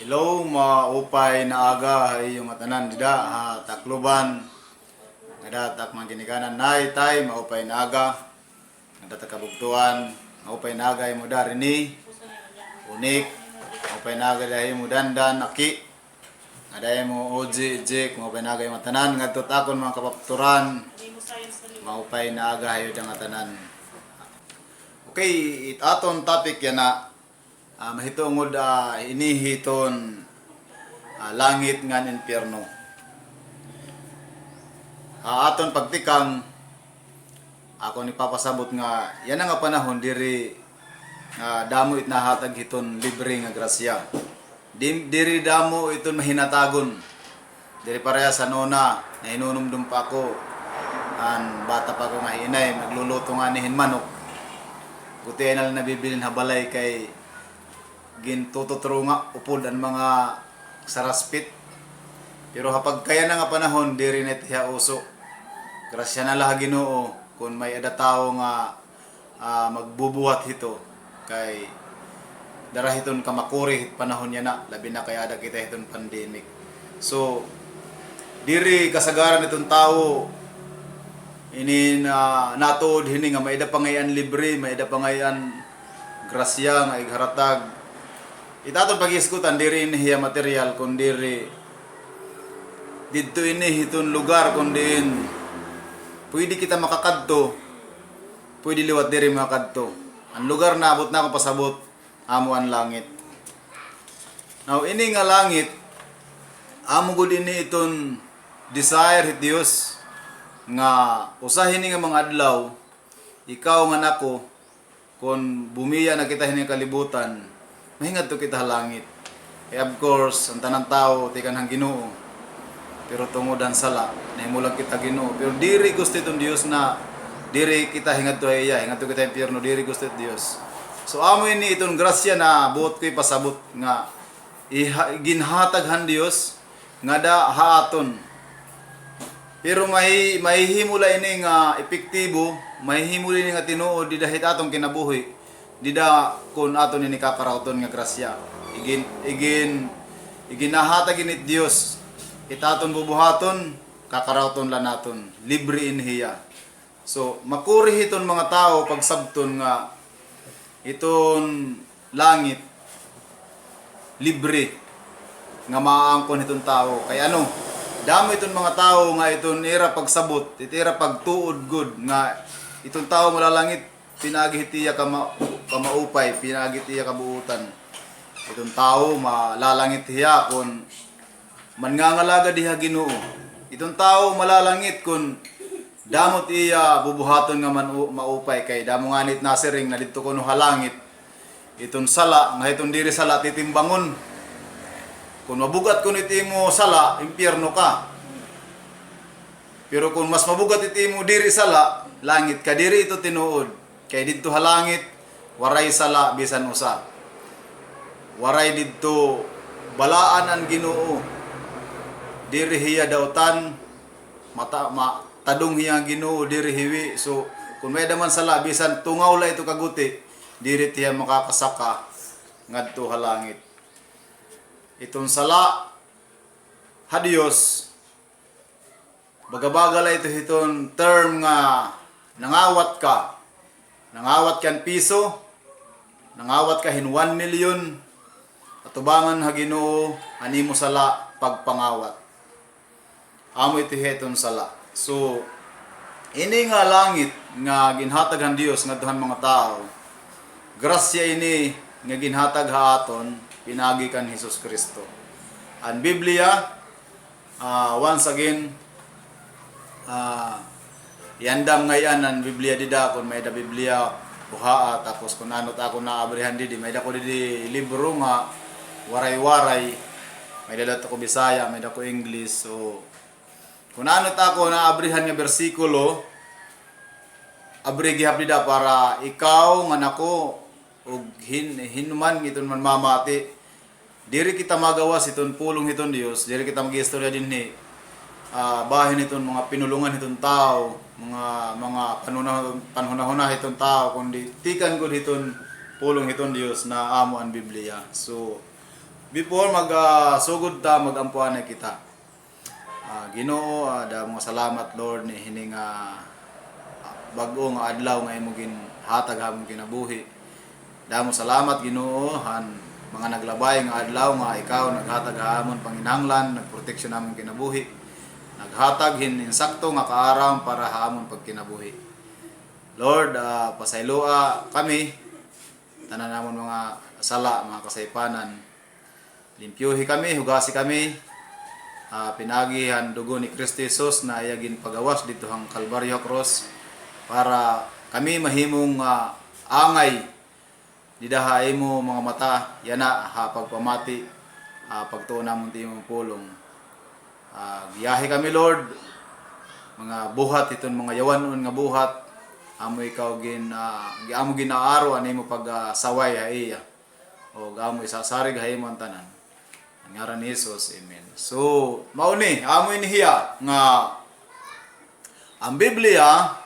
Hello, maupay na aga ay yung atanan dida ha takluban nadatak mga ginikanan nay tay maupay na aga nadatak kabugtuan maupay na aga mo darini unik maupay na aga dahil mo dandan aki aday mo oji jek maupay na aga yung atanan ngadto takon mga kapapturan maupay na aga hayo ang atanan. Okay, aton topic yan na mahitungod inihiton langit ngan impyerno. Aton pagtikang ako ni papasabot nga yan nga panahon diri damo it nahatag hiton libre nga grasya. Diri damo iton mahinatagon. Diri pareha sa nona na hinunumdum pa ako an bata pa ko nga hinay nagluluto nga nihin manok. Buti na lang nabibilin habalay kay gintututuro nga upod ang mga saraspit. Pero hapag kaya na nga panahon diri net hiya uso. Grasya na lah Ginoo kun may ada tawo nga magbubuhat hito kay darahiton ka makuri hit panahon niya na labi na kaya ada kita hiton pandemic. So diri kasagaran itong tawo ini natuod hini nga may da pangayan libre, may da pangayan grasya nga igharatag. Itaton pag-iskutan diri niya material kun diri didto ini hiton lugar kun din pwede kita makakadto, pwede liwat diri makadto. Ang lugar na abot na ako pasabot amo ang langit. Now ini nga langit amo gud ini iton desire hit Dios nga usahin ni nga mga adlaw ikaw nga nako kun bumiya na kita hini kalibutan mahingad to kita langit. Of course, ang tanang tao tikan hang Ginoo. Pero tungod ang sala, nahimulang kita Ginoo. Pero diri gusto itong Dios na diri kita hingad to iya, hingad to kita impyerno, diri gusto it Dios. So amo ini itong grasya na buot ko'y pasabot nga ginhatag han Dios nga da haaton. Pero may himula ini nga epektibo, may himula ini nga tinuod di dahit atong kinabuhi. Dida kun aton ni kakarauton nga grasya iginahatag init Dios itaton bubuhaton kakarauton la naton libre in hiya. So makuri hiton mga tao pagsabton nga iton langit libre nga maangkon hiton tao kay ano damo iton mga tao nga iton ira pagsabot itira pagtuod good nga iton tao malalangit pinagihitiya ka maupay, pinagihitiya ka buutan. Itong tao malalangit hiya kun mangangalaga diha Ginoo. Itong tao malalangit kun damot iya bubuhaton nga maupay kay damo nganit nasiring na didto kuno halangit. Itong sala nga itong diri sala titimbangon. Kun mabugat kun itimo sala, impyerno ka. Pero kung mas mabugat itimo diri sala, langit ka diri ito tinuod. Kay didto halangit waray sala bisan usa. Waray didto balaan ang Ginoo. Diri hiya dautan tadong hiya ang Ginoo diri hiwi. So kun may daman sala bisan tungaw la ito kaguti, diri tiya makakasaka ngadto halangit. Itong sala hadios bagabaga la ito hiton term nga nangawat ka. Nangawat kan piso, nangawat ka hin 1 million, atubangan ha Ginoo animo sala pagpangawat. Amo iti heton sala. So ini nga langit nga ginhatag han Dios ngadtohan mga tao. Grasya ini nga ginhatag ha aton pinagi kan Hesus Kristo. Ang Biblia once again yandam ngayon ang Biblia dida kun may da Biblia buhaa tapos kun ano ta ako naabrihan di may da ko di libro nga waray-waray may da ko Bisaya may da ko English. So kun ano ta ako naabrihan nga bersikulo abri gihap dida para ikaw nga nako ug hinuman iton man mamati diri kita magawas iton pulong iton Dios diri kita magistorya dinhi bahin iton mga pinulungan iton tao mga panunahuna hiton tao kundi tikan gud hiton pulong hiton Dios na amo ang Biblia. So before sugod ta magampuanay kita. Ginoo, da mga salamat Lord ni hining bag-o nga adlaw nga imo ginhatag hamon kinabuhi. Damo salamat Ginoo han mga naglabay nga adlaw nga ikaw naghatag hamon panginahanglan, nagproteksyon namon kinabuhi. Naghatag insakto nga kaaram para hamon pagkinabuhi. Lord, pasayloa kami tanan namon mga sala, mga kasaypanan. Limpyuhi kami, hugasi kami. Pinagihan dugo ni Kristo Jesus na iyagin pagawas dito hang Kalbaryo Cross para kami mahimong angay didahay mo mga mata yana pagpamati pagtuon namon ti imong pulong. Giyahe kami Lord, mga buhat iton mga yawanon nga buhat amo ikaw amo ginaaro ani mo saway iya o amo isasarig haymo ang tanan. Ang ngaran ni Jesus, amen. So, mauni, amo inihiya nga ang Biblia,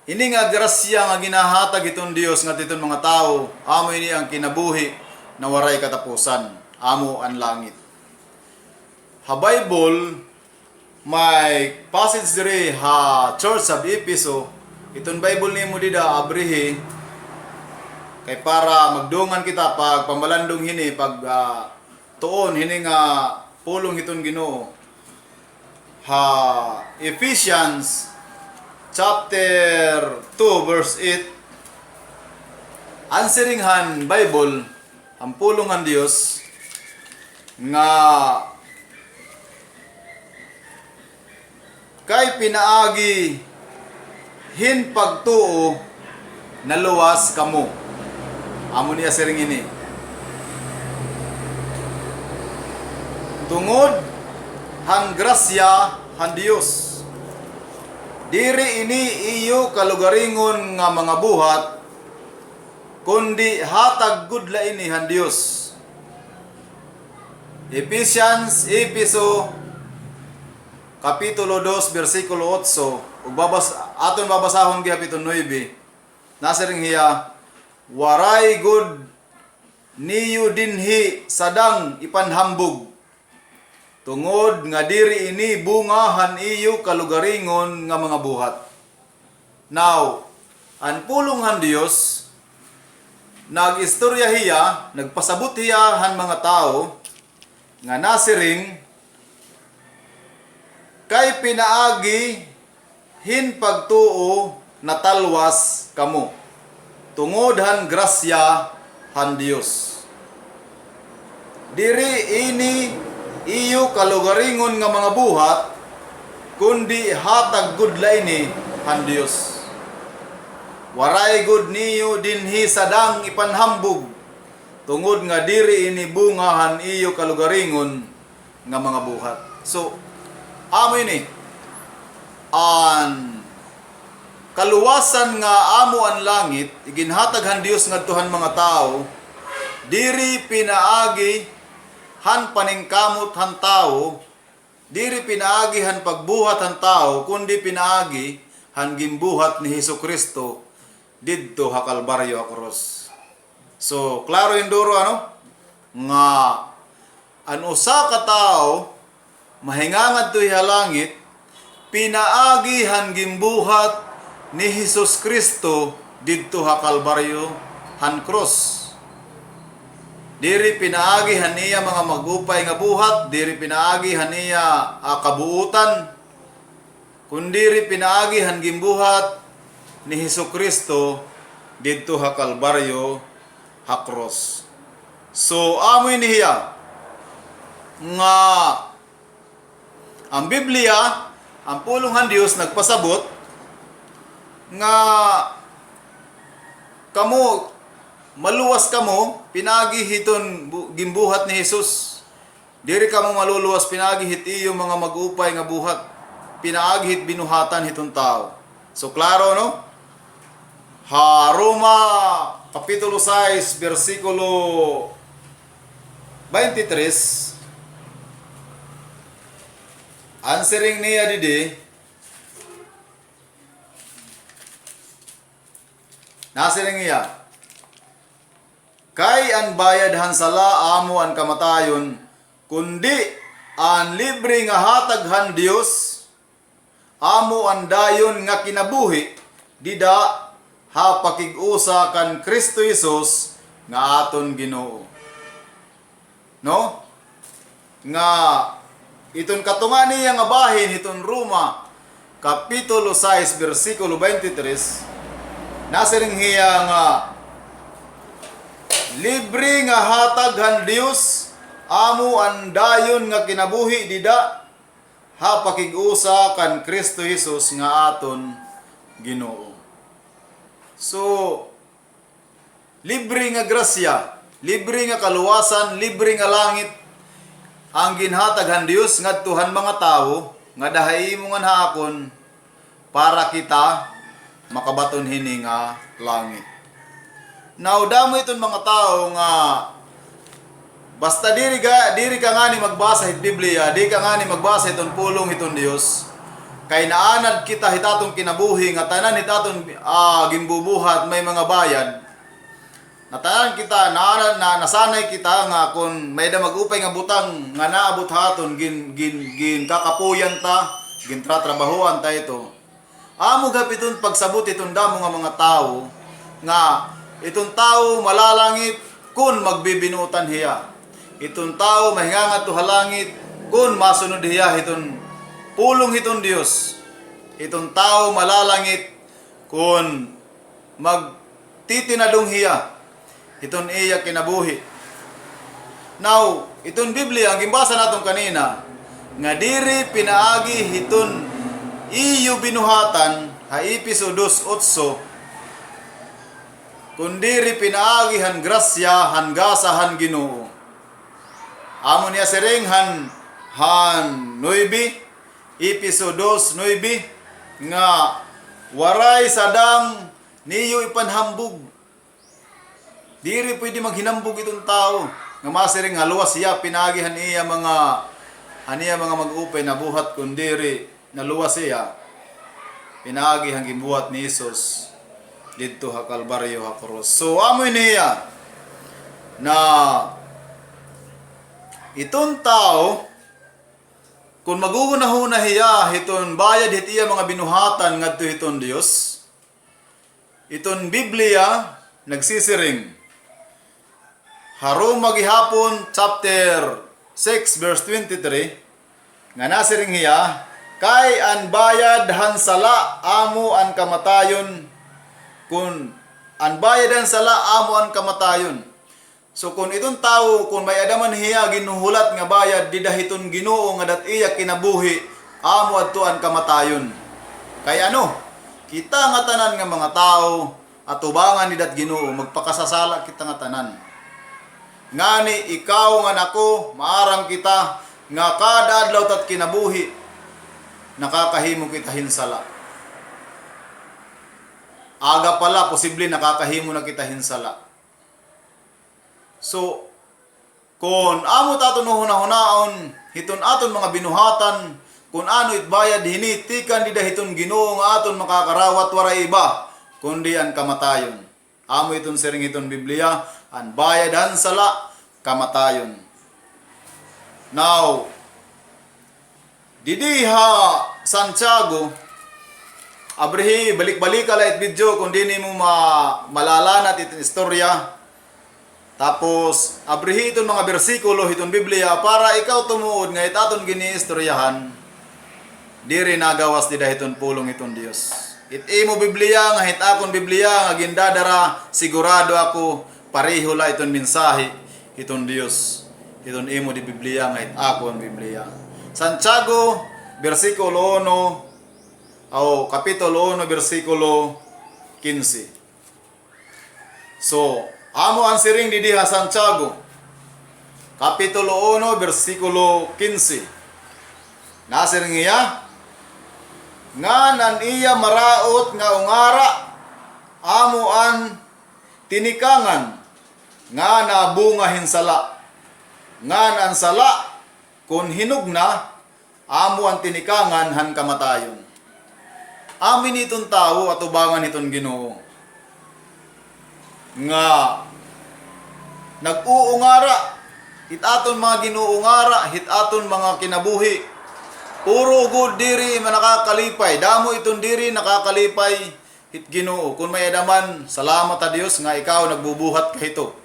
ini nga grasya nga ginahatag itong Dios nga titon mga tao, amo ini ang kinabuhi na waray katapusan, amo ang langit. Bible, may passage diri Church of Ephesus, itong Bible nimo dida abrihi, kay para magdungan kita pag pamalandong hini pag tuon hini nga pulong hiton Ginoo. Ephesians chapter 2 verse 8. Answering han Bible ang pulong han Dios nga kay pinaagi hin pagtuo naluwas kamo. Amo niya siring ini. Tungod hang grasya han Dios. Diri ini iyo kalugaringon nga mga buhat kundi hatag gudla ini han Dios. Epheso kapitulo 2 bersikulo 8 ug aton babasahon gihapon 9. Nasiring hiya waray good niyo dinhi sadang ipanhambog tungod nga diri ini bungahan iyo kalugaringon nga mga buhat. Now, ang pulungan Dios nagistorya hiya, nagpasabot hiya han mga tao nga nasiring kay pinaagi hin pagtuo natalwas kamo tungod han grasya han Dios. Diri ini iyo kalugaringon nga mga buhat kundi hatag gudla ini han Dios. Waray gud niyo dinhi sadang ipanhambog tungod nga diri ini bungahan iyo kalugaringon nga mga buhat. So amo ini an kaluwasan nga amo ang langit iginhatag han Dios ngadtuhan mga tao diri pinaagi han paningkamot han tao, diri pinaagi han pagbuhat han tao, kundi pinaagi han gimbuhat ni Hesukristo didto ha Kalbaryo Cross. So, klaro induro nga an usa ka tao mahingangad to iha langit pinaagi han gimbuhat ni Hesus Kristo didto ha Kalbaryo han cross. Diri pinaagi haniya mga magupay nga buhat, diri pinaagi haniya kabuutan, kundiri pinaagi han gimbuhat ni Hesukristo didto ha Kalbaryo ha cross. So amoy niya nga ang Biblia, ang pulungan Dios nagpasabot nga kamo maluwas kamo pinagihiton gimbuhat ni Jesus. Diri kamo maluluwas pinagihit iyo mga magupay nga buhat. Pinaagihit binuhatan hiton tao. So klaro no? Roma kapitulo 6 bersikulo 23. Answering niya didi nasiring niya kay ang bayad han sala amo ang kamatayon, kundi ang libre nga hatag han Dios amo ang dayon nga kinabuhi dida ha pakig-usa kan Kristo Jesus nga aton Ginoo. No? Nga iton katungan niya nga bahin iton Roma kapitulo 6 bersikulo 23 nasiring hiya nga libre nga hatag han Dios amo ang dayon nga kinabuhi dida ha pakig-usa kan Kristo Jesus nga aton Ginoo. So libre nga grasya, libre nga kaluwasan, libre nga langit ang ginhatag han Dios ngadtuhan mga tawo nga dahimo nga hakon para kita makabaton hini nga langit. Now damo iton mga tao nga basta diri ka nga ni magbasa it Biblia, di ka nga ni magbasa iton pulong iton Dios. Kay naanad kita hitatong kinabuhi nga tanan hitaton gimbubuhat may mga bayad. Natanan kita naanad na nasanay kita nga kun may da magupay nga butang nga naabot haton gin kakapuyan ta, gin tratrabahuan ta ito. Amo gapiton pagsabot iton damo nga mga tao nga iton tao malalangit kun magbibinutan hiya. Iton tao mahingangat to halangit kun masunod hiya iton pulong hiton Dios. Iton tao malalangit kun magtitinadong hiya iton iya kinabuhi. Now, iton Biblia ang gimbasa naton kanina nga diri pinaagi hiton iyo binuhatan ha episodos 8 kun diri pinaagi han grasya han gasa han Ginoo. Amo niya sering han 9 episodos 9 nga waray sadang niyo ipanhambog. Diri pwede maghinambog itong tao nga masiring haluwas siya pinagihan niya mga mag-upay na buhat kun diri naluwas siya pinagihan gibuhat ni Jesus didto ha Kalbaryo ha Cross. So amoy niya na itong tao kung magugunahuna hiya hiton bayad hit iya mga binuhatan ngadto hiton Dios. Iton Biblia nagsisiring Haruma gihapon chapter 6 verse 23 nga nasiring hiya kay an bayad han sala amo an kamatayon kun an bayad han sala amo an kamatayon. So kung itong tao kung may adaman hiya ginuhulat nga bayad di dahiton Ginoo nga dat iya kinabuhi amo adto an kamatayon. Kay ano? Kita nga tanan nga mga tao atubangan ni dat Ginoo magpakasasala kita nga tanan. Ngani ikaw nga nako maarang kita nga kada adlaw tat kinabuhi nakakahimo kita hinsala. Aga pala posible nakakahimo na kita hinsala. So kun amo taton hunahon hiton aton mga binuhatan kun ano itbayad hinitikan di dahiton Ginoo nga aton makakarawat waray iba kundi an kamatayon. Amo iton siring iton Biblia an bayad han sala kamatayon. Now didiha Santiago abrihi balik-balik ala it video kung di mo malalanat iton istorya. Tapos abrihi iton mga bersikulo iton Biblia para ikaw tumuod nga itaton giniistoryahan diri nagawas di dahiton pulong iton Dios. Imo Biblia nga hitakon Biblia nga gindadara sigurado ako pareho la iton mensahe iton Dios. Iton imo di Biblia nga hitakon Biblia. Santiago bersikulo 1 kapitulo 1 bersikulo 15. So amo ang siring didiha Santiago kapitulo 1 bersikulo 15. Nasiring iya nga nan iya maraot nga ungara amo an tinikangan nga nabunga hinsala nga nan sala kun hinugna amo ang tinikangan han kamatayon. Amin iton tao at ubangan iton Ginoo nga nag-uungara, hit aton mga ginuungara, hit aton mga kinabuhi. Puro good diri man nakakalipay. Damo iton diri nakakalipay hit Ginoo. Kung may adaman, salamat a Dios nga ikaw nagbubuhat kahito.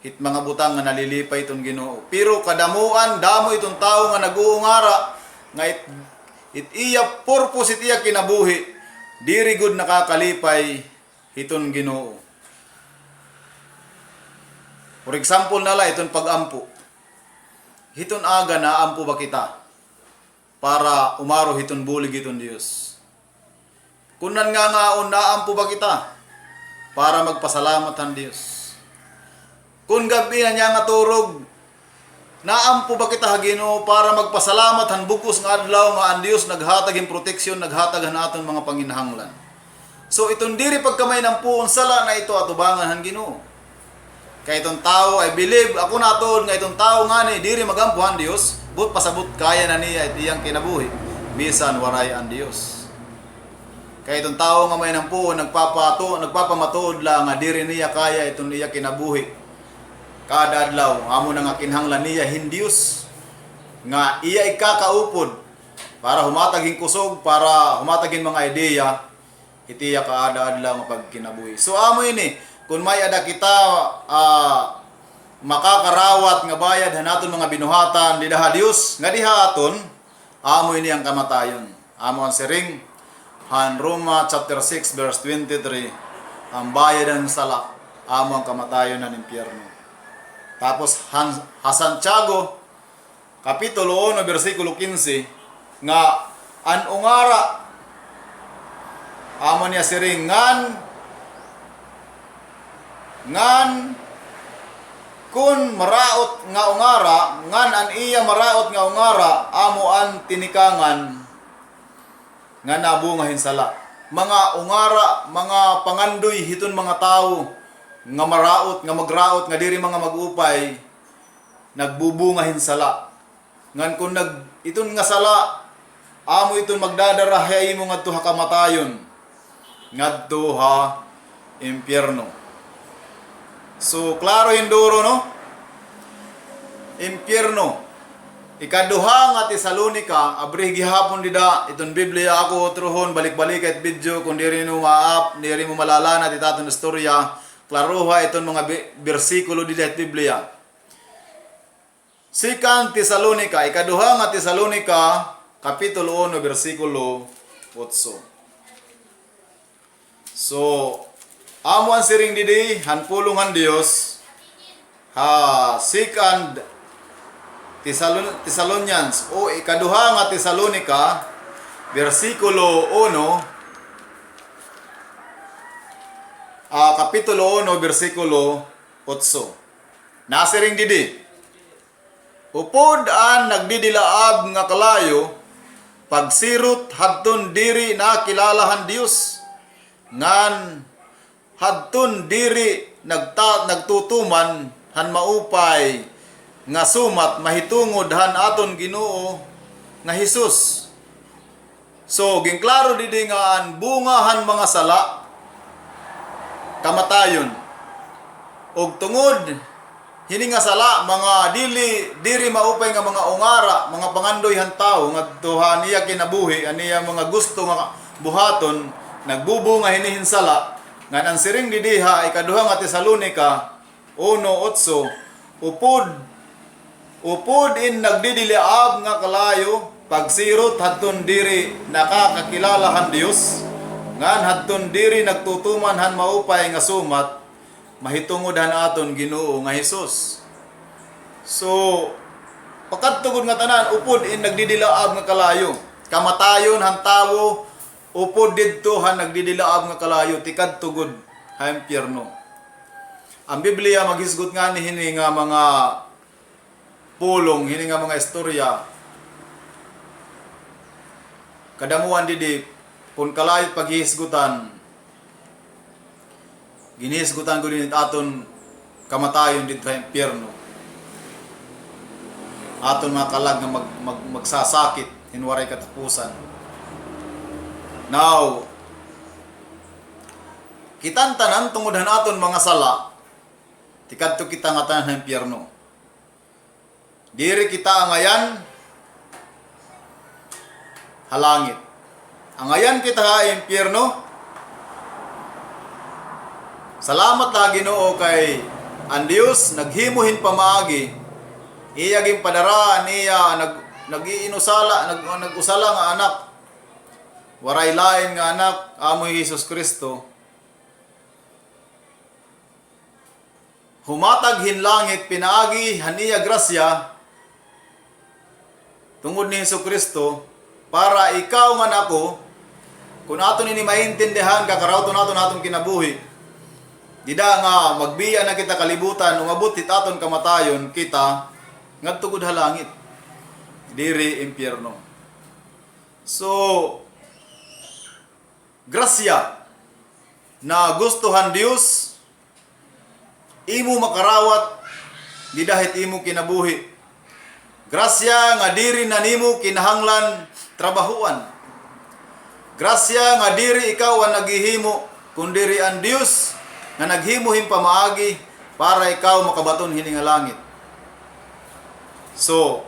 Hit mga butang nga nalilipay iton Ginoo. Pero kadamuan damo itong tao nga nag-uungara nga it iya purpose it iya kinabuhi. Diri good nakakalipay hiton Ginoo. For example nala iton pag-ampo. Hiton aga na ampo ba kita para umaro hiton bulig hiton Dios. Kunan nga naampo ba kita para magpasalamat ang Dios. Kung gabi na niya nga turog, naampo ba kita Ginoo para magpasalamat han bukos nga adlaw nga ang Dios naghatag in proteksyon, naghatag han aton mga panginahanglan. So itong diri pagkamay ng puon sala na ito atubangan han Ginoo. Kay itong tao, I believe, ako natuod nga itong tao nga ni, diri magampo ang Dios, but pasabot kaya na niya at iyang kinabuhi, bisan waray ang Dios. Kay itong tao nga may nampuon, nagpapamatuod lang nga diri niya kaya itong iya kinabuhi. Kada adlaw, amo na nga kinahanglan niya Diyos nga iya ikakaupod para humataging kusog, para humataging mga ideya, itiya kada adlaw nga pagkinabuhi. So amo ini, kung may ada kita makakarawat nga bayad hanaton mga binuhatan di daha Dios nga diha aton, amo ini ang kamatayon. Amo ang siring han Roma chapter 6 verse 23, ang bayad ng sala amo ang kamatayon ng impyerno. Tapos ha Santiago kapitulo 1 bersikulo 15 nga an ungara amo niya siring ngan kun maraot nga ungara, ngan an iya maraot nga ungara, amo an tinikangan nga nabungahin sala. Mga ungara, mga pangandoy hiton mga tao nga maraot, nga magraot, nga diri mga magupay, nagbubungahin sala. Ngan kun iton nga sala, amo iton magdadarahay mo ngadto ha kamatayon, ngadto ha impyerno. So, klaro hinduro, no? Impyerno. Ikaduha nga Tesalonica, abrih gihapon dida, itong Biblia ako truhon, balik-balik at video, kung diri mo maap, diri mo malalana, itaton na storya, klaruha itong mga bersikulo dida at Biblia. Second Tesalonica, ikaduha nga Tesalonica, kapitulo 1, bersikulo 8. So, amo ang siring didi, hanpulungan Dios, second Thessalonians, o ikaduha nga Tesalonica, versikulo 1, kapitulo 1, versikulo 8. Nasiring didi, upod an nagdidilaab nga kalayo, pagsirot hadton diri na kilalahan Dios, ngan hadton diri nagtutuman han maupay nga sumat mahitungod han aton Ginoo nga Hesus. So gingklaro didi nga an bungahan mga sala kamatayon. Og tungod hini nga sala mga diri maupay nga mga ungara, mga pangandoy han tawo ngadto niya kinabuhi, aniya mga gusto nga buhaton, nagbubunga hinihin sala. Ngan ang siring didiha ikaduha nga Tesalonica 1:8, upod in nagdidiliab nga kalayo, pagsirot hadton diri nakakakilala han Dios, ngan hadton diri nagtutuman han maupay nga sumat, mahitungod han aton Ginoo nga Hesus. So pakadtugod nga tanan, upod in nagdidilaab nga kalayo, kamatayon han tawo, upod didto han nagdidilaab nga kalayo, tikad tugod ha impyerno. Ang Biblia maghisgot nga ni hini nga mga pulong, hini nga mga istorya. Kadamuan didi kun kalayo paghisgutan, ginihisgutan ko din aton kamatayon didto ha impyerno. Aton mga kalag nga magsasakit, hinwaray katapusan. Now, kitan tanan tungod aton mga sala, tikadto kita nga tanan ng impyerno. Diri kita angayan halangit. Angayan kita ha impyerno. Salamat na Ginoo kay ang Dios naghimuhin pamaagi. Iya gin padara niya nag-usala nga anak. Waray lain nga anak amoy Hesus Kristo. Humatag hinlangit pinaagi haniya grasya tungod ni Hesus Kristo para ikaw man ako kung aton ini maintindihan kakaraw naton atong kinabuhi. Dida nga magbiya na kita kalibutan umabot aton kamatayon kita ngadtugod halangit diri impyerno. So grasya na gustuhan Dios imo makarawat di dahit imo kinabuhi. Grasya nga diri na nimo kinahanglan trabahuan. Grasya nga diri ikaw ang naghihimo kun diri ang Dios nga naghimuhin pamaagi para ikaw makabaton hining langit. So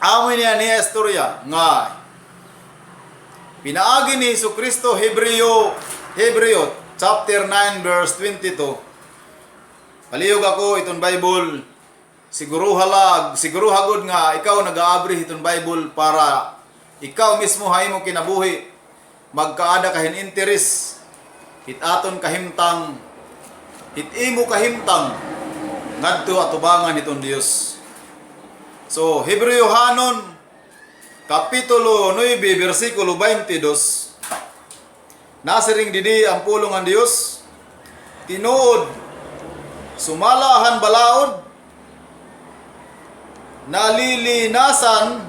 amo niya istorya nga pinaagi ni Hesus Kristo Hebreo chapter 9 verse 22. Palihog ako itong Bible. Siguro hagod nga ikaw nag-aabri itong Bible para ikaw mismo hay mo kinabuhi magkaada kahin interes hitaton kahimtang hitimo kahimtang ngadto atubangan itong Dios. So Hebreohanon kapitulo 9 bersikulo 22 nasiring didi ang pulong ang Dios tinuod sumalahan balaod nalilinisan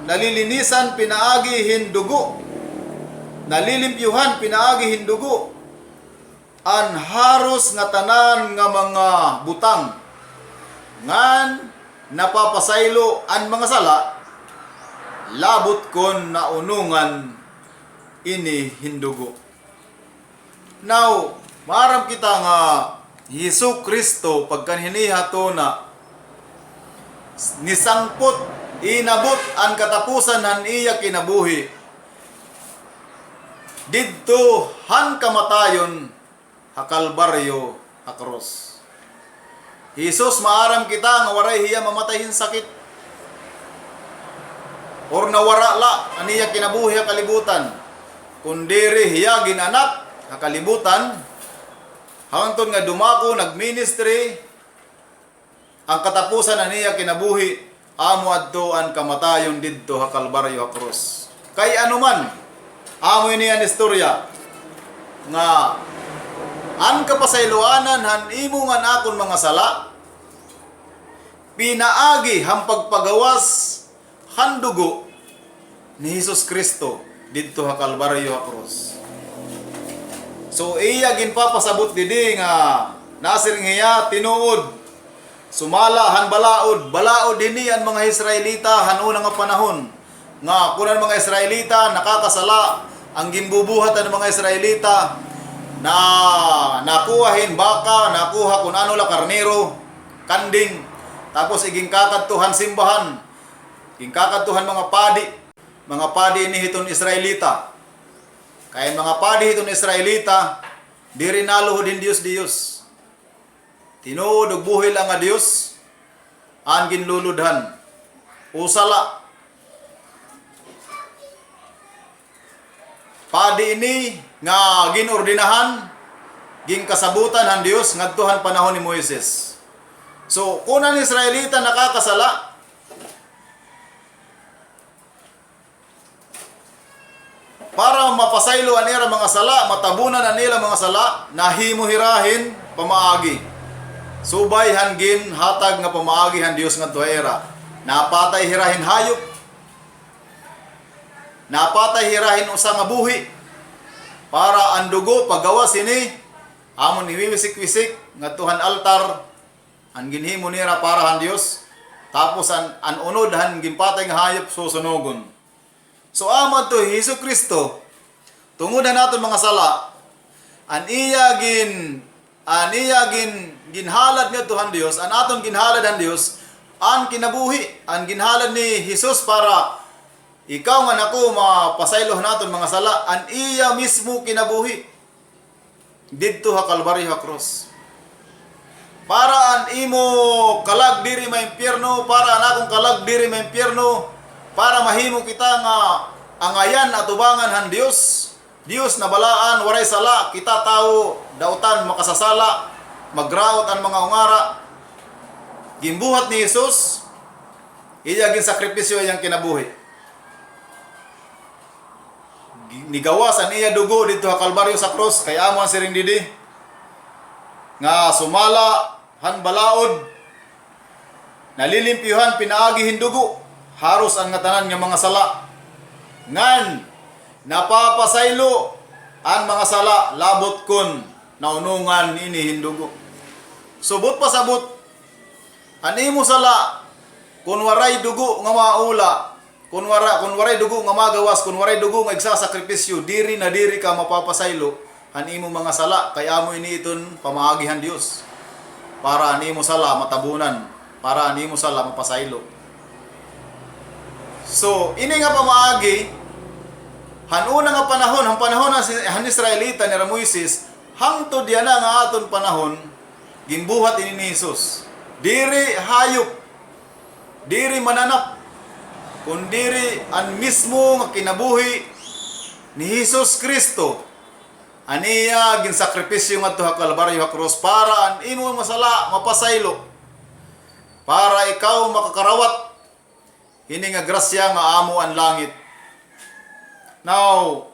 pinaagi hindugo nalilimpyuhan pinaagi hindugo an haros nga tanan nga mga butang ngan napapasaylo an mga sala labot kon naunungan ini hindugo. Now maram kita nga Hesus Kristo pagkanhiniha to na nisangpot inabot ang katapusan han iya kinabuhi didto han kamatayon hakalbaryo hakros. Hesus maaram kita nga waray hiya mamatahin sakit or nawara la aniya kinabuhi kalibutan kundiri hiya ginanak hakalibutan hangtod nga dumako nagministry ang katapusan aniya kinabuhi amo adto ang kamatayon didto hakalbaryo hakros. Kay anuman amo niya ang istorya nga ang kapasayloanan han imo nga nakon mga sala pinaagi hampag pagawas handugo ni Hesus Kristo didto hakalbaryo hakros. So iya ginpapasabot didi nga nasiring hiya tinuod sumala han balaod dinhi ang mga Israelita han unang nga panahon nga kunan mga Israelita nakakasala ang ginbubuhat ng mga Israelita na nakuhahin baka nakuha kun ano la karnero kanding tapos iging kakadtuhan simbahan iging kakadtuhan mga padi ni hiton Israelita kay mga padi hiton Israelita diri naluhod din Dios tinuod og buhil ang nga Dios ang ginluludhan usala padi ini nga ginordinahan ginkasabutan ang Dios ngadtuhan panahon ni Moises. So kunan Israelita nakakasala para mapasaylo anira mga sala matabunan anila mga sala nahimo-hirahin pamaagi subay hangin hatag nga pamaagi han Dios ngadto era napatay hirahin hayop napatay hirahin usa nga buhi para ang dugo paggawa sini amon iwiwisik-wisik ngadtuhan altar ang ginhimo nira para han Dios tapos ang unod han ginpatay nga hayop susunogon. So amad to Hesus Kristo tungod na naton mga sala an iya gin ginhalad nga tuhan Dios, an aton ginhalad ang Dios, ang kinabuhi, ang ginhalad ni Jesus para ikaw nga nako mapasaylo naton mga sala, an iya mismo kinabuhi. Didto ha Kalbaryo ha cross. Para an imo kalag diri maimpyerno, para an akong kalag diri maimpyerno, para mahimo kita nga angayan at ubangan han Dios. Dios na balaan, waray sala, kita tao, dautan, makasasala, magraot ang mga ungara. Gimbuhat ni Jesus, iya gin sakripisyo iyang kinabuhi. Nigawas ang iya dugo dito ha Kalbaryo sa cross, kay amo ang siring didi. Nga sumala, han balaod, nalilimpyuhan, pinaagihin dugo, haros ang ngatanan nga mga sala. Ngan, napapasaylo ang mga sala, labot kun, naunungan ini hindugo. Subot pasabot, animo sala, kun waray dugo nga maula, kun waray dugo nga magawas, kun waray dugo nga igsasakripisyo, diri na diri ka mapapasaylo, animo mga sala, kaya mo iniiton pamaagihan Dios. Para animo sala matabunan, para animo sala mapasaylo. So, ini nga pamaagi, hanuna nga panahon, ang panahon ng Israelita ni Moises, hangtod yan na nga aton panahon, gimbuhat ini ni Jesus. Diri hayop, diri mananap, kundiri ang mismo nga kinabuhi ni Jesus Kristo. Aniya ginsakripisyo nga ha Kalbaryo ha cross para an imo masala mapasaylo. Para ikaw makakarawat hini nga grasya nga amo ang langit. Now,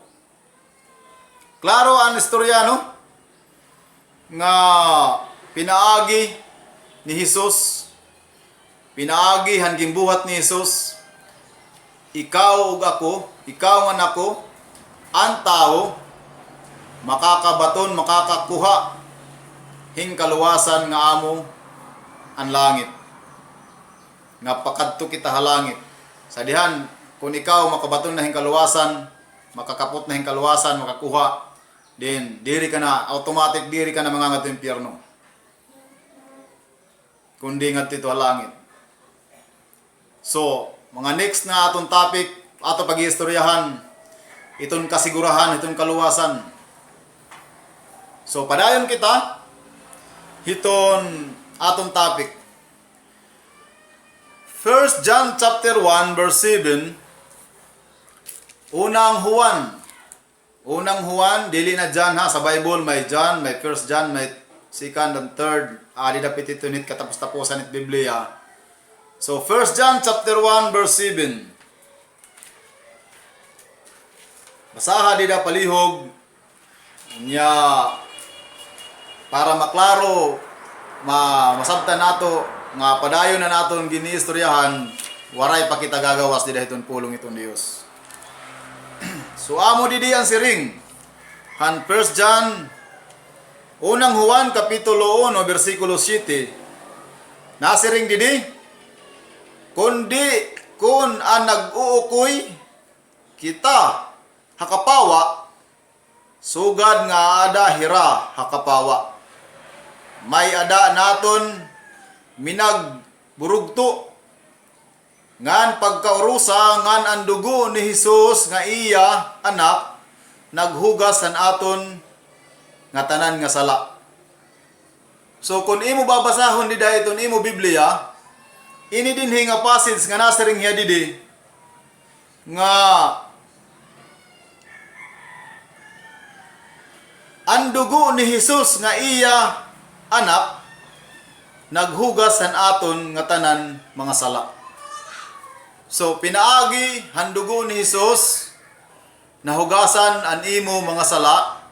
klaro ang istorya no? Nga pinaagi ni Jesus, pinaagi han gimbuhat ni Jesus. Ikaw ug ako, ikaw nga nako, ang tao makakabaton, makakakuha hing kaluwasan nga amo ang langit. Nga pakadto kita halangit. Sa dihan, kung ikaw makabaton na hing kaluwasan, makakapot na hing kaluwasan, makakuha, then diri ka na, automatic diri ka na mga nga impyerno. Kundi nga tito halangit. So, mga next na atong topic, ato pag-iistoryahan, iton kasigurahan, iton kaluwasan. So, padayon kita, hiton atong topic. 1 John chapter 1 verse 7, Unang Juan, dili na John ha, sa Bible may John, may 1 John, may 2nd and 3rd, adi dapit ito nit katapos-taposan it Biblia. So 1 John chapter 1 verse 7. Basaha di da palihog nya para maklaro, masabtan nato nga padayon na naton giniistoryahan, waray pa kita gagawas di dahiton pulong itong Dios. So amo didi ang siring han 1 John, Unang Juan kapitulo 1 bersikulo 7. Nasiring didi, kundi kun ang nag-uukoy kita hakapawa, sugad nga ada hira hakapawa. May ada naton minagburugto ngan pagkaurusa ngan ang dugo ni Jesus nga iya anak naghugas san aton nga tanan nga sala. So kung imo babasahon di dahiton imo Biblia, ini dinhi nga passage nga nasiring hiya didi nga ang dugo ni Jesus nga iya anak naghugas san aton nga tanan mga sala. So pinaagi han dugo ni Jesus nahugasan an imo mga sala.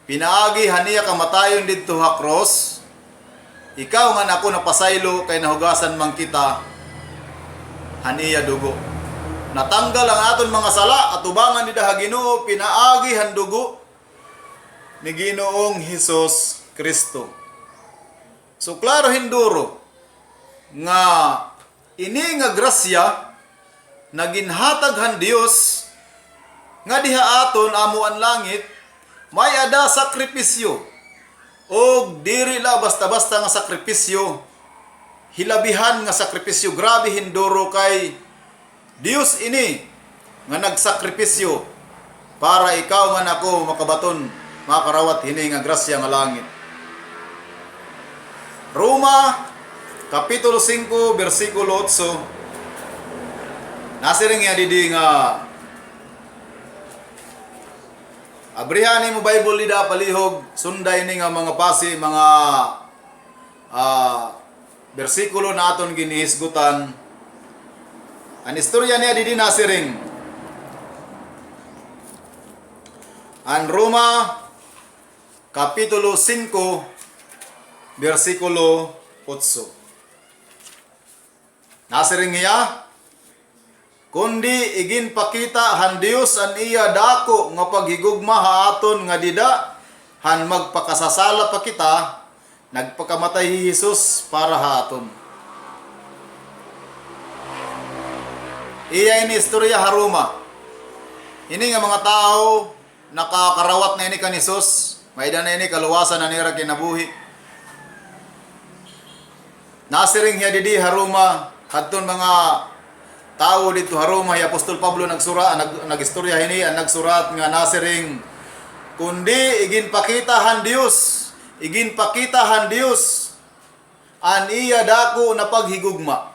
Pinaagi haniya kamatayon didto ha cross. Ikaw nga nako napasaylo kay nahugasan man kita haniya dugo. Natanggal ang aton mga sala at ubangan ni daha Ginoo, pinaagi han dugo ni Ginoong Hesus Kristo. So klaro hinduro nga ini nga grasya na ginhatag han Dios nga diha aton amo ang langit, may ada sakripisyo O diri la basta-basta nga sakripisyo, hilabihan nga sakripisyo, grabe hindoro kay Dios ini nga nagsakripisyo para ikaw nga nako makabaton makarawat hini nga grasya nga langit. Roma Kapitulo 5 versikulo 8 nasiring nga didi nga abrihan ni mo Bible lida palihog sunday ni nga mga pasi mga bersikulo na aton ginihisgutan. Ang istorya niya didi nasiring ang Roma Kapitulo 5 versikulo 8 nasiring niya, kundi igin pakita han Dios an iya dako nga paghigugma haaton nga dida han magpakasasala pa kita nagpakamatay si Jesus para haaton. Iya ini istorya haruma. Ini nga mga tao nakakarawat na ini kan Jesus, maida na ini kaluwasan na nira kinabuhi. Nasiring hiya didi haruma kadton mga tao dito haruma ya Apostol Pablo nagistorya hini ang nagsurat nga nasiring kundi igin pakitahan Dios an iya dako na paghigugma.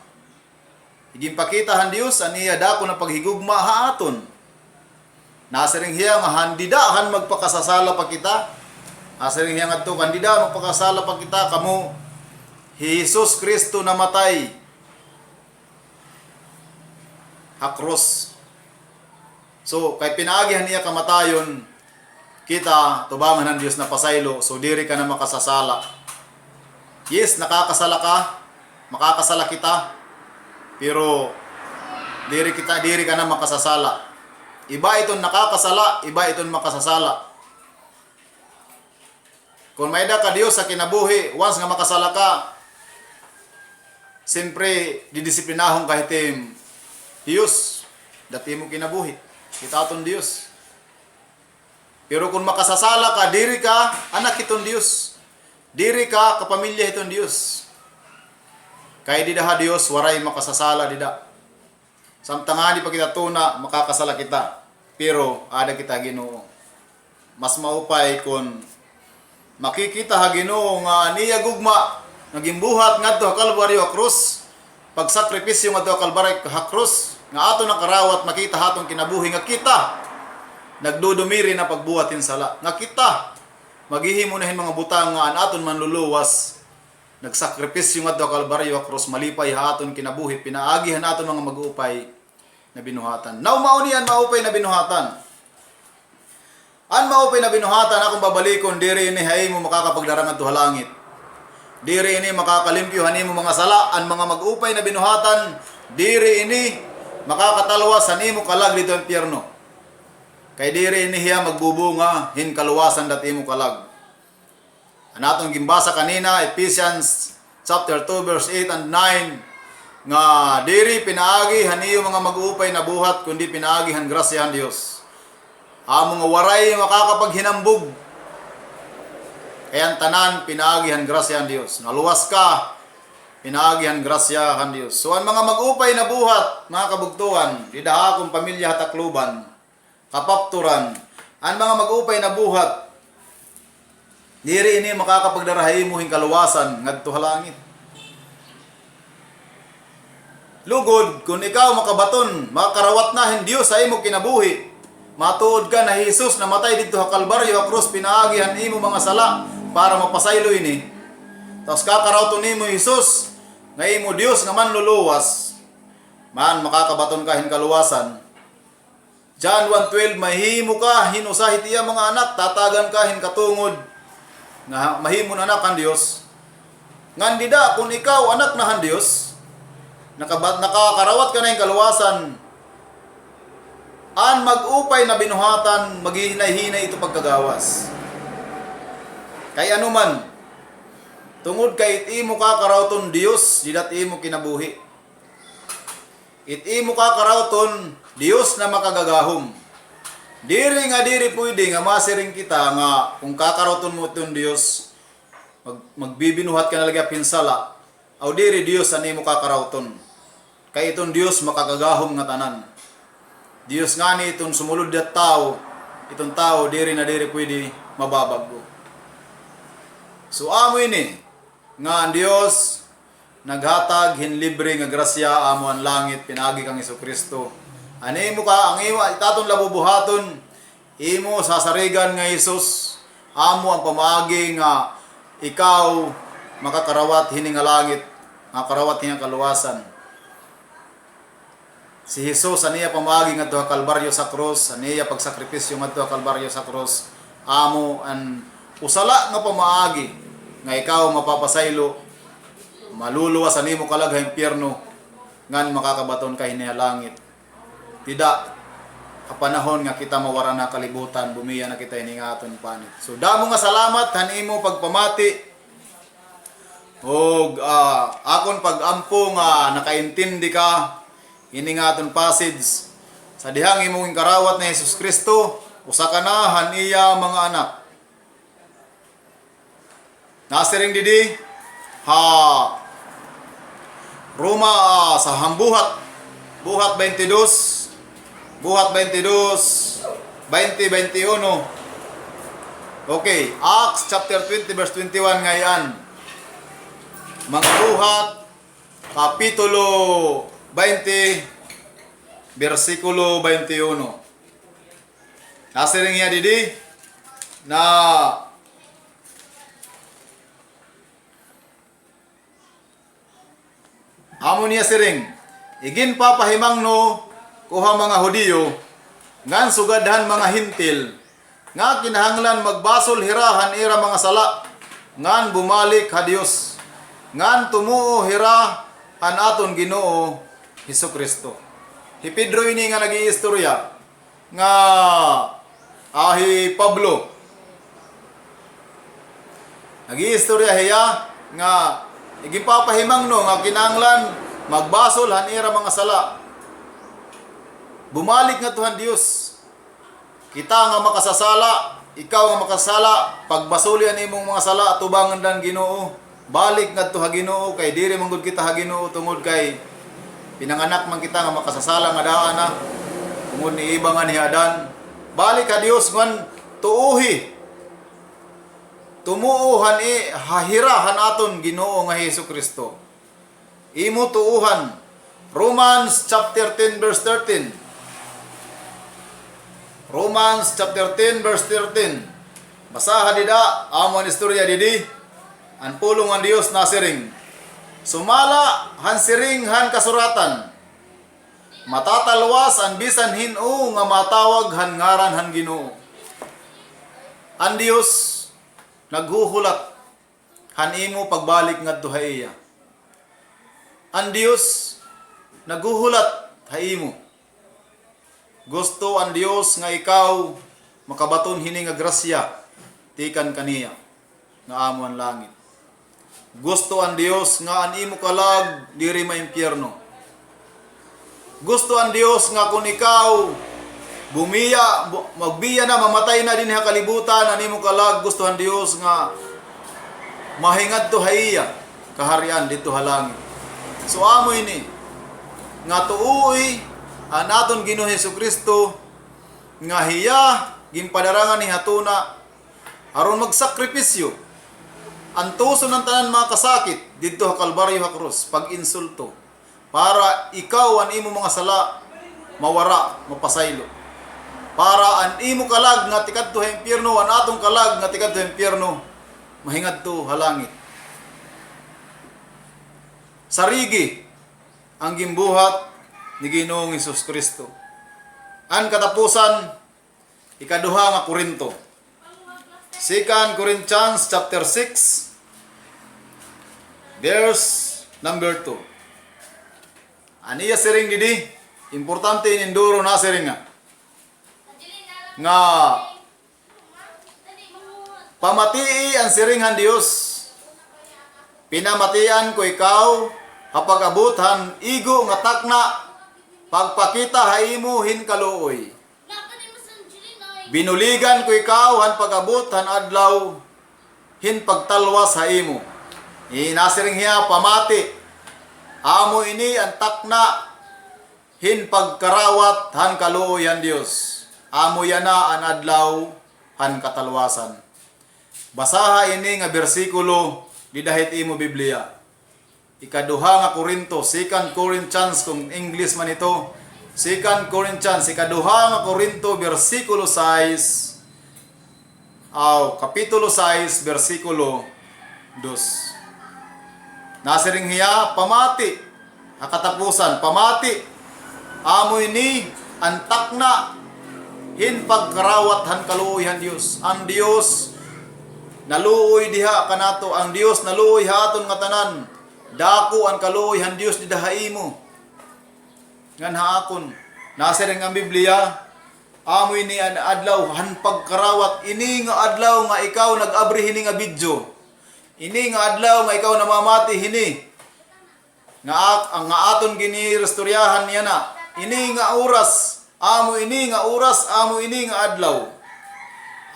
Igin pakitahan Dios an iya dako na paghigugma haaton. Nasiring hiya nga handidahan magpakasasala pa kita. Nasiring hiya ngadto kandida magpakasala pa kita kamo Jesus Kristo namatay akros. So, kay pinaagihan niya kamatayon, kita, tubangan ng Diyos na pasaylo, so diri ka na makasasala. Yes, nakakasala ka, makakasala kita, pero diri ka na makasasala. Iba itong nakakasala, iba itong makasasala. Kung may da ka Diyos sa kinabuhi, once nga makasala ka, siyempre, didisiplinahong kahitim, Diyos, dati mo kinabuhi. Kita aton Diyos. Pero kung makasasala ka, diri ka, anak itong Diyos. Diri ka, kapamilya itong Diyos. Kaya di daha Diyos, waray makasasala dida. Samtang di pa kita tuna, makakasala kita. Pero, ada kita Ginoo. Mas maupay kung makikita ha Ginoo nga niya gugma, naging buhat nga to Kalbaryo a krus, pagsakripisyo nga to Kalbaryo a krus, nga ato nakarawat makita hatong kinabuhi nga kita nagdudumiri na pagbuhatin sala nga kita maghihimunahin mga butang nga aton manluluwas nagsakripisyo nga to Kalbaryo a krus malipay haton kinabuhi pinaagihan aton mga mag-uupay na binuhatan. Now maunian maupay na binuhatan. An maupay na binuhatan akong babalikon diri ini hay mo makakapagdarang adto halangit. Diri ini makakalimpyo hanimo mga sala an mga mag-upay na binuhatan diri ini makakatalwas sa nimo kalag dito ang impyerno. Kay diri ini hiya magbubunga hin kaluwasan dati mo kalag. Anatong gimbasa kanina Ephesians chapter 2 verse 8 and 9 nga diri pinaagi haniyo mga mag-uupay na buhat kundi pinaagi han grasyahan Dios. Among waray makakapaghinambog. Kaya tanan pinaagi han grasyahan Dios. Naluwas ka pinaagihan grasyahan Dios. So ang mga mag-upay na buhat, mga kabugtuhan, didaha akong pamilya hatakluban, kapapturan, ang mga mag-upay na buhat, diri ini makakapagdarahay mo hing kaluwasan ngadto halangit. Lugod kung ikaw makabaton, makarawat na hin Dios sa imo kinabuhi. Matuod ka na Jesus namatay dito sa Kalbaryo a krus pinaagihan imo mga sala para mapasaylo ini. Tapos kakarawton nimo Jesus nga imo Dios nga manluluwas man makakabaton ka hin kaluwasan. John 1:12 mahimo ka hinusahit iya mga anak tatagan ka hin katungod nga mahimo na anak kan Dios. Ngandida kung ikaw anak na han Dios nakakarawat ka na hin kaluwasan an mag-upay na binuhatan maghihinay-hinay ito pagkagawas. Kay anuman tungod kay iti mo kakarawton Dios, didat imo kinabuhi. Iti mo kakarawton Dios na makagagahom. Diri nga diri pwede nga masiring kita nga kung kakarawton mo itong Dios, magbibinuhat ka na lagi pinsala, aw diri Dios ani mo kakarawton. Kay iton Dios makakagahom nga tanan. Dios ngani iton sumulod dat tao, itong tao diri na diri pwede mababaggo. So amo ini nga ang Dios naghatag hinlibre nga grasya amo ang langit pinagi kang Hesukristo. Ani mo ka ang imo itaton labubuhaton imo sasarigan nga Hesus amo ang pamaagi nga ikaw makakarawat hini nga langit, makarawat hini nga kaluwasan. Si Hesus aniya pamaagi ngadto sa Kalbaryo sa krus, aniya pagsakripisyo ngadto sa Kalbaryo sa krus. Amo an usala nga pamaagi nga ikaw mapapasaylo, maluluwas animo kalag sa impyerno ngan makakabaton ka hini nga langit. Tida kapanahon nga kita mawara na kalibutan, bumiya na kita iningaton panit. So damo nga salamat hanimo pagpamati og akon pagampo nga nakaintindi ka iningaton passage sa dihang imong karawat na Hesus Kristo usa ka na haniya mga anak. Nasiring didi ha Roma sa hambuhat buhat 22 buhat 22 20-21. Okay, Acts chapter 20 verse 21 ngayon. Mga buhat kapitulo 20 versikulo 21. Nasiring niya didi na amo niya siring igin papahimangno kuha mga Hudiyo ngan sugadhan mga hintil nga kinahanglan magbasol hirahan ira mga sala ngan bumalik ha Dios ngan tumuo hira han aton Ginoo Hesukristo. Hi Pedro ini nga nagiistorya nga ahi Pablo nagiistorya hiya nga igipapahimangno nga kinahanglan magbasol han ira mga sala. Bumalik nga Tuhan Dios. Kita nga makasasala, ikaw nga makasala, pagbasuli ang imong mga sala tubangan dan Ginoo. Balik nga to ha Ginoo kay diri man gud kita ha Ginoo tungod kay pinanganak man kita nga makasasala nga daan na tungod ni iba nga ni Adan. Balik ka Dios ngan tuuhi. Tumuuhan hahirahan aton Ginoo nga Hesukristo. Imo tuuhan. Romans chapter 10 verse 13. Romans chapter 10 verse 13. Basaha dida amon istorya didi. An pulong ang Dios nasiring. Sumala han siring han kasuratan. Matatalwas an bisan hinu nga matawag han ngaran han Ginoo. An Dios naghuhulat han imo pagbalik ngadto ha iya. An Dios naghuhulat ha imo. Gusto ang Dios nga ikaw makabaton hini nga grasya tikan kaniya nga amo ang langit. Gusto ang Dios nga an imo kalag diri maimpyerno. Gusto ang Dios nga kung ikaw magbiya na mamatay na din sa kalibutan an imo kalag gusto ang Dios nga mahingad to haiya kaharian dito ha langit. So amo ini nga tuoy ang aton Ginoo Hesukristo nga hiya ginpadarangan ni hatuna aron magsakripisyo ang tuso ng tanan mga kasakit didto sa Kalbaryo ha krus pag-insulto para ikaw ang imo mga sala mawara mapasaylo para ang imo kalag nga tikadto sa impyerno ang atong kalag nga tikadto sa impyerno mahingadto ha langit. Sarigi ang gimbuhat ni Ginoong Hesus Kristo. Ang katapusan ikaduha nga Korinto. 2 Corinthians chapter 6 verse number 2. Aniya siring didi importante ininduro na siring nga pamatii ang siringhan Dios. Pinamatian ko ikaw kapag abutan igo nga takna pagpakita ha imo hin kaluoy. Binuligan ko ikaw han pag-abot han adlaw hin pagtalwas sa imo. Inasiring hiya pamati. Amo ini ang takna hin pagkarawat han kaluoy han Dios. Amo yana an adlaw han katalwasan. Basaha ini nga bersikulo di dahit imo Biblia. Ikaduha nga Korinto, 2 Corinthians kung English man ito. 2 Corinthians, ikaduha nga Korinto, versikulo 6, kapitulo 6, versikulo 2. Nasiring hiya, pamati, akatapusan, pamati, amoy ni, antak na, hin pagkarawat han kaluoy han Dios. Ang Dios, naluoy diha kanato, ang Dios naluoy haton nga tanan. Dako ang kaluoy han Dios di dahaimo. Ngan haakon. Nasiring ang Biblia, amoy ni an adlaw han pagkarawat. Ini nga adlaw nga ikaw nag-abri hini nga video. Ini nga adlaw nga ikaw namamati hini. Nga aton gini restoryahan niya na. Ini nga oras, amo ini nga oras, amo ini nga adlaw.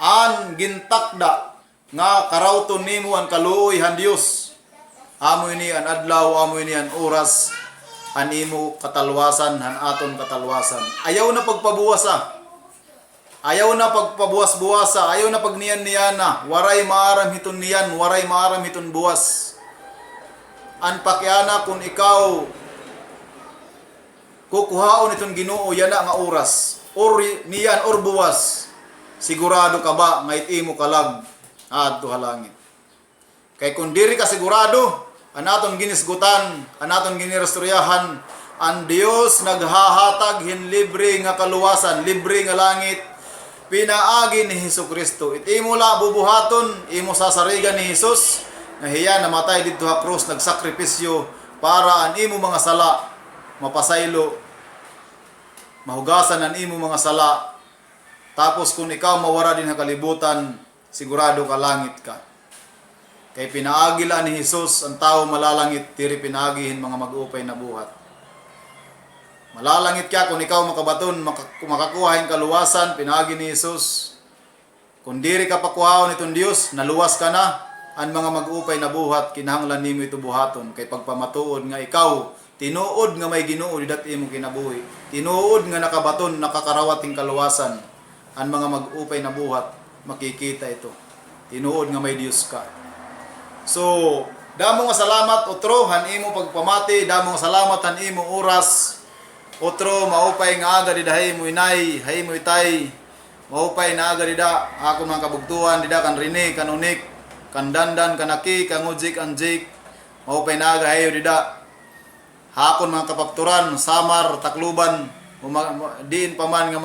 An gintakda nga karawton nimo ang kaluoy han Dios. Amo ini an adlaw, amo ini an oras, an imo katalwasan, han aton katalwasan. Ayaw na pagpabuwasa. Ayaw na pagpabuwas-buwasa. Ayaw na pagniyan-niyana. Waray maaram hiton niyan, waray maaram hiton buwas. An pakyana kung ikaw kukuhaon itong Ginoo yana nga oras. Or niyan or buwas. Sigurado ka ba nga imo kalag adto halangit. Kay kung diri ka sigurado, anaton ginisgutan, anaton ginirestoryahan, ang Dios naghahatag hin libre nga kaluwasan, libre nga langit, pinaagi ni Hesukristo. Iti mo la bubuhaton, imo sasarigan ni Jesus, nga hiya namatay dito ha krus, nagsakripisyo para ang imo mga sala mapasaylo, mahugasan ang imo mga sala. Tapos kung ikaw mawara din sa kalibutan, sigurado ka langit ka. Kay pinaagila ni Jesus ang tao malalangit, tiri pinaagihin mga mag-upay na buhat. Malalangit ka kung ikaw makabaton, makakuhain kaluwasan, pinaagi ni Jesus. Kung diri ka pakuhaon itong Dios, naluwas ka na, ang mga mag-upay na buhat, kinahanglan nimo ito buhaton. Kay pagpamatuod nga ikaw, tinuod nga may Ginoo didat imo kinabuhi. Tinuod nga nakabaton, nakakarawating kaluwasan, ang mga mag-upay na buhat, makikita ito. Tinuod nga may Dios ka. So, damo nga salamat otro han imo pagpamati, damo nga salamat han imo oras. Otro maupay nga aga didahay mo inay, hay mo itay. Maupay na aga dida ako mga kabugtuhan dida kan Rene, kan Unik, kan Dandan, kan Aki, kan Ujik, kan Jake. Maupay na aga hayo dida. Hakon mga kapapturan, Samar, Takluban, diin pa man nga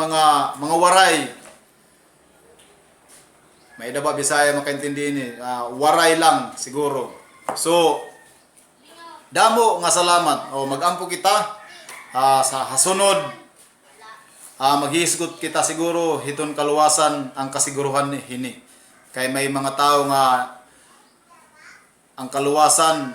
mga waray. May iba Bisaya makaintindi ni, waray lang siguro. So, damo nga salamat. O magampo kita sa hasunod. Maghisgot kita siguro hiton kaluwasan ang kasiguruhan ni hini. Kay may mga tao nga ang kaluwasan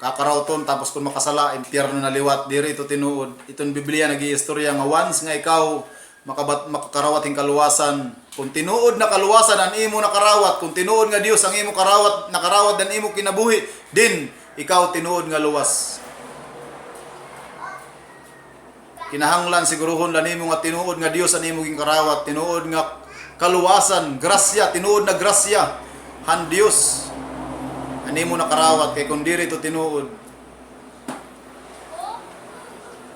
kakarawton tapos kung makasala impyerno na liwat diri ito tinuod. Iton Biblia nagiistorya nga once nga ikaw makakarawat ang kaluwasan. Kung tinuod na kaluwasan ang imo nakarawat, kung tinuod nga Dios ang imo nakarawat dan imo kinabuhi, din ikaw tinuod nga luwas. Kinahanglan siguruhon lan nimo nga tinuod nga Dios ang imo karawat, tinuod nga kaluwasan, grasya, tinuod na grasya han Dios ang imo nakarawat. Kay kung diri to tinuod,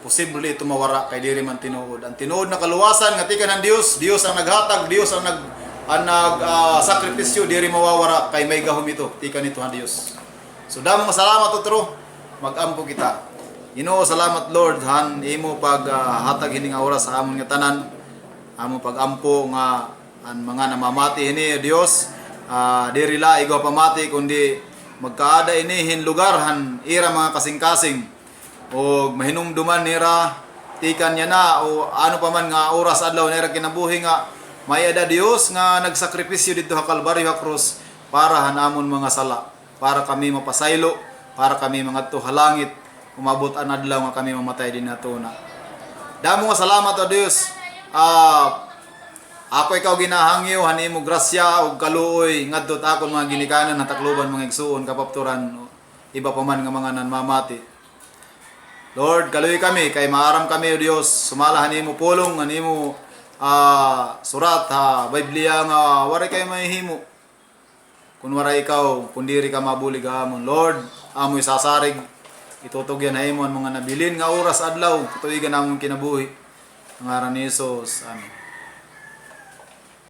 posible ito mawara kay diri man tinuod. Ang tinuod na kaluwasan nga tikan ng Dios, Dios ang naghatag, Dios ang sakripisyo, diri mawawara kay may gahom ito, tikan ito ang Dios. So damo nga salamat otro, magampo kita. Ginoo salamat Lord han imo paghatag hini nga oras sa amon nga tanan. Among pagampo nga ang mga namamati hini Dios, diri la igo pamati kundi magkaada ini hin lugar han ira mga kasing-kasing. O mahinumduman nira tikan niya na o ano pa man nga oras adlaw nira kinabuhi nga may ada Dios nga nagsakripisyo dito sa Kalbaryo ha krus para hanamon mga sala, para kami mapasaylo, para kami mga halangit, umabot ang adlaw nga kami mamatay din nato na. Damo nga salamat o Dios. Ako ikaw ginahangyo hanimo grasya ug kaluoy ngadto akon mga ginikanan na takloban mga igsuon kapapturan iba pa man nga mga nanmamati. Lord, kaluoy kami kay maaram kami o Dios sumala hanimo pulong hanimo surat ha Biblia nga wari kay mahimo. Kun wara ikaw kundiri ka mabulig amon Lord, amoy sasarig itutugyan na imon mga nabilin nga oras adlaw tuigan namon kinabuhi. Ang ngaran ni Jesus. Amen.